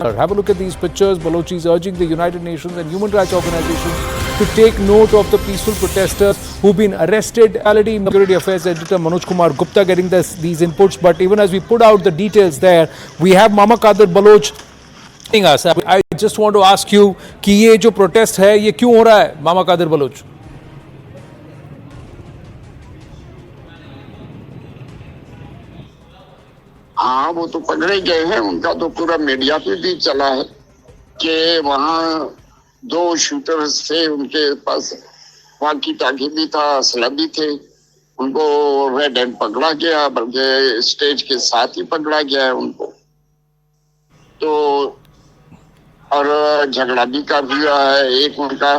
Have a look at these pictures. Balochi is urging the United Nations and human rights organizations to take note of the peaceful protesters who've been arrested. Security Affairs Editor Manoj Kumar Gupta getting these inputs. But even as we put out the details there, we have Mama Kadir Baloch telling us. I just want to ask you कि ये जो protest है ये क्यों हो रहा है, Mama Kadir Baloch? हाँ, वो तो पकड़े गए हैं। उनका तो पूरा मीडिया पे भी चला है कि वहाँ 2 शूटर्स थे, उनके पास वाकी टाकी भी था, असला भी थे। उनको रेड हैंड पकड़ा गया, बल्कि स्टेज के साथ ही पकड़ा गया है उनको। तो और झगड़ा भी काफी हुआ है। एक उनका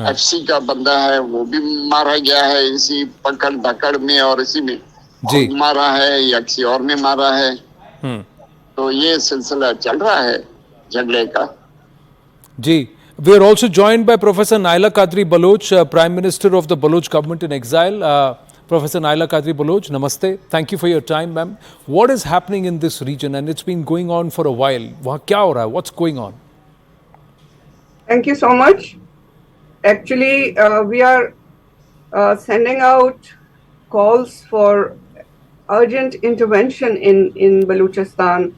एफसी का बंदा है, वो भी मारा गया है इसी पकड़ धकड़ में, और इसी में जी मारा है या किसी और ने मारा है। तो ये सिलसिला चल रहा है झगड़े का। जी, we are also joined by Professor Naila Qadri Baloch, Prime Minister of the Baloch government in exile. Professor Naila Qadri Baloch, namaste. Thank you for your time, ma'am. What is happening in this region, and it's been going on for a while? वहाँ क्या हो रहा है? What's going on? Thank you so much. Actually, we are sending out calls for urgent intervention in Balochistan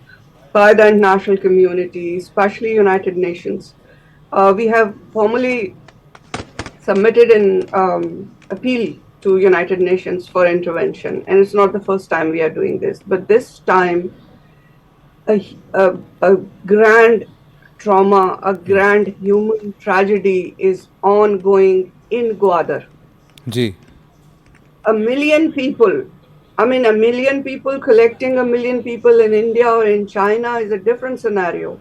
by the international community, especially United Nations. We have formally submitted an appeal to United Nations for intervention, and it's not the first time we are doing this, but this time a grand trauma, a grand human tragedy is ongoing in Gwadar. Ji. A million people collecting a million people in India or in China is a different scenario.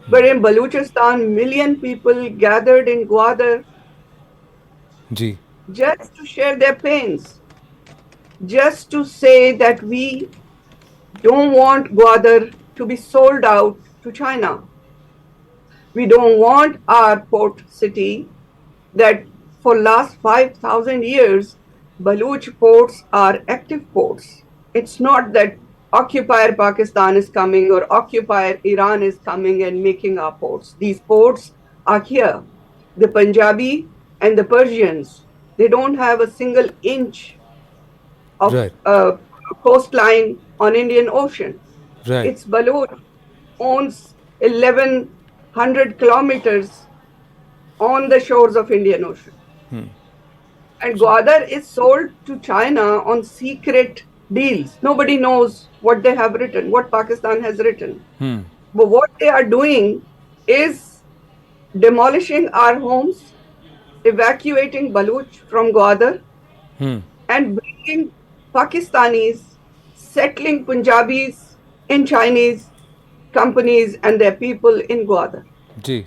But in Balochistan, million people gathered in Gwadar Ji. just to share their pains, just to say that we don't want Gwadar to be sold out to China. We don't want our port city that for last 5,000 years, Baloch ports are active ports. It's not that occupier Pakistan is coming or occupier Iran is coming and making our ports. These ports are here. The Punjabi and the Persians, they don't have a single inch of coastline on Indian Ocean. Right. It's Baloch owns 1,100 kilometers on the shores of Indian Ocean. And Gwadar is sold to China on secret deals. Nobody knows what they have written, what Pakistan has written. But what they are doing is demolishing our homes, evacuating Baloch from Gwadar, and bringing Pakistanis, settling Punjabis in Chinese companies and their people in Gwadar.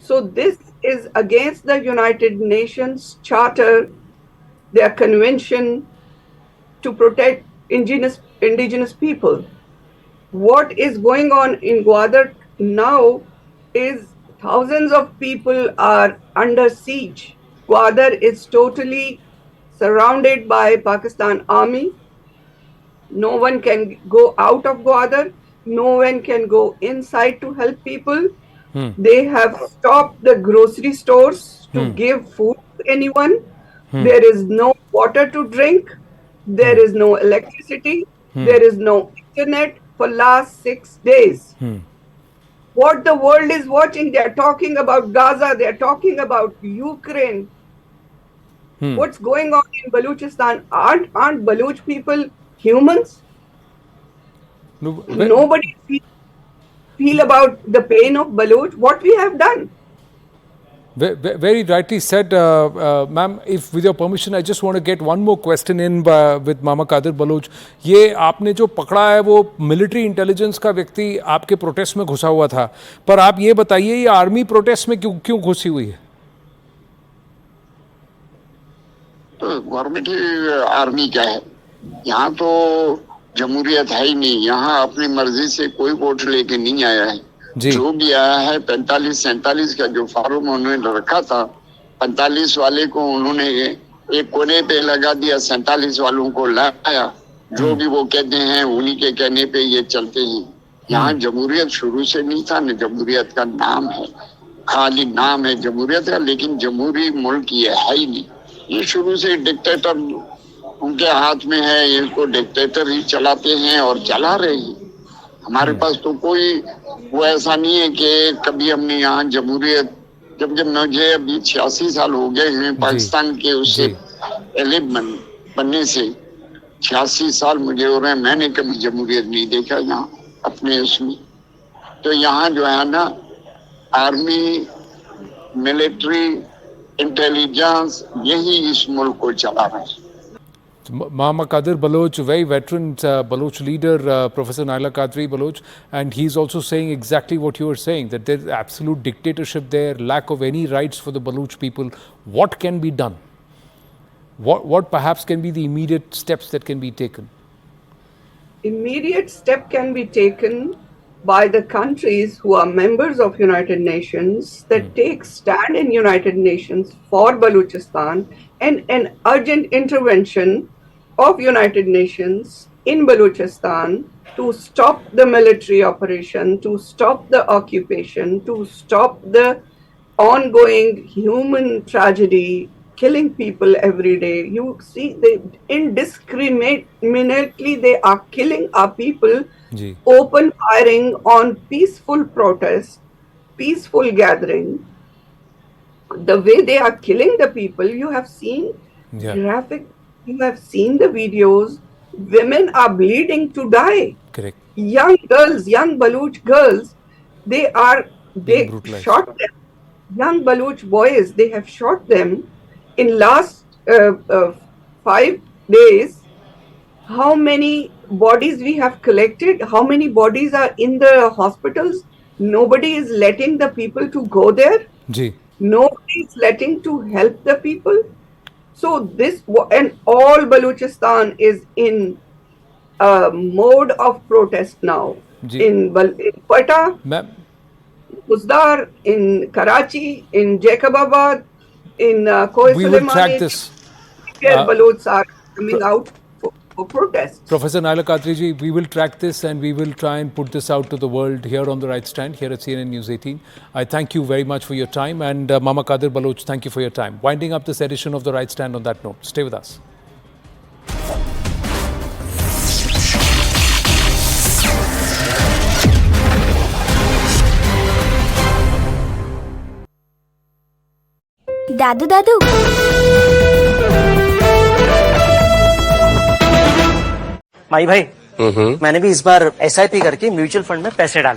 So this is against the United Nations Charter, their convention to protect indigenous people. What is going on in Gwadar now is thousands of people are under siege. Gwadar is totally surrounded by Pakistan army. No one can go out of Gwadar. No one can go inside to help people. They have stopped the grocery stores to give food to anyone. There is no water to drink. There is no electricity. There is no internet for last 6 days. What the world is watching, they are talking about Gaza, they are talking about Ukraine. What's going on in Balochistan? Aren't Baloch people humans? Nobody feel about the pain of Baloch, what we have done. Very rightly said, ma'am. If with your permission, I just want to get one more question in with Mama Kadir Baloch. ये आपने जो पकड़ा है वो military intelligence का व्यक्ति आपके protest में घुसा हुआ था, पर आप ये बताइए ये आर्मी प्रोटेस्ट में क्यों घुसी हुई है? तो गवर्नमेंट ही आर्मी क्या है? यहाँ तो जमहूरियत है ही नहीं। यहाँ अपनी मर्जी से कोई वोट लेके नहीं आया है। जो भी आया है 45-47 का जो फार्म उन्होंने रखा था, 45 वाले को उन्होंने एक कोने पे लगा दिया, 47 वालों को लाया। जो भी वो कहते हैं उन्हीं के कहने पे ये चलते हैं। यहाँ जमहूरियत शुरू से नहीं था, न जमहूरियत का नाम है, खाली नाम है जमहूरियत का, लेकिन जमहूरी मुल्क ये है ही नहीं। ये शुरू से डिक्टेटर उनके हाथ में है, इनको डिक्टेटर ही चलाते हैं और चला रहे हैं। हमारे पास तो कोई वो ऐसा नहीं है कि कभी हमने यहाँ जमहूरियत, जब मुझे अभी 86 साल हो गए हैं पाकिस्तान के उससे पहले बनने से 86 साल मुझे हो रहे हैं, मैंने कभी जमहूरियत नहीं देखा यहाँ अपने उसमें। तो यहाँ जो है ना, आर्मी, मिलिट्री, इंटेलिजेंस, यही इस मुल्क को चला रहे हैं। Muhammad Qadir Baloch, very veteran Baloch leader, Professor Naila Qadri Baloch, and he's also saying exactly what you were saying, that there's absolute dictatorship there, lack of any rights for the Baloch people. What can be done? What perhaps can be the immediate steps that can be taken? Immediate step can be taken by the countries who are members of United Nations that take stand in United Nations for Balochistan, and an urgent intervention of United Nations in Balochistan to stop the military operation, to stop the occupation, to stop the ongoing human tragedy, killing people every day. You see, they indiscriminately they are killing our people, open firing on peaceful protest, peaceful gathering. The way they are killing the people, you have seen graphic, you have seen the videos. Women are bleeding to die. Correct. Young girls, young Baloch girls, they shot them. Young Baloch boys, they have shot them. In last 5 days, how many bodies we have collected? How many bodies are in the hospitals? Nobody is letting the people to go there. Nobody is letting to help the people. So this, and all Balochistan is in a mode of protest now. In Quetta, Buzdar, in Karachi, in Jacobabad, in Koi We will track this. Balochs are coming out for protest. Professor Naila Qadri ji, we will track this and we will try and put this out to the world here on The Right Stand, here at CNN News 18. I thank you very much for your time, and Muhammad Qadir Baloch, thank you for your time. Winding up this edition of The Right Stand on that note. Stay with us. दादू दादू माई भाई मैंने भी इस बार SIP करके mutual fund में पैसे डाले।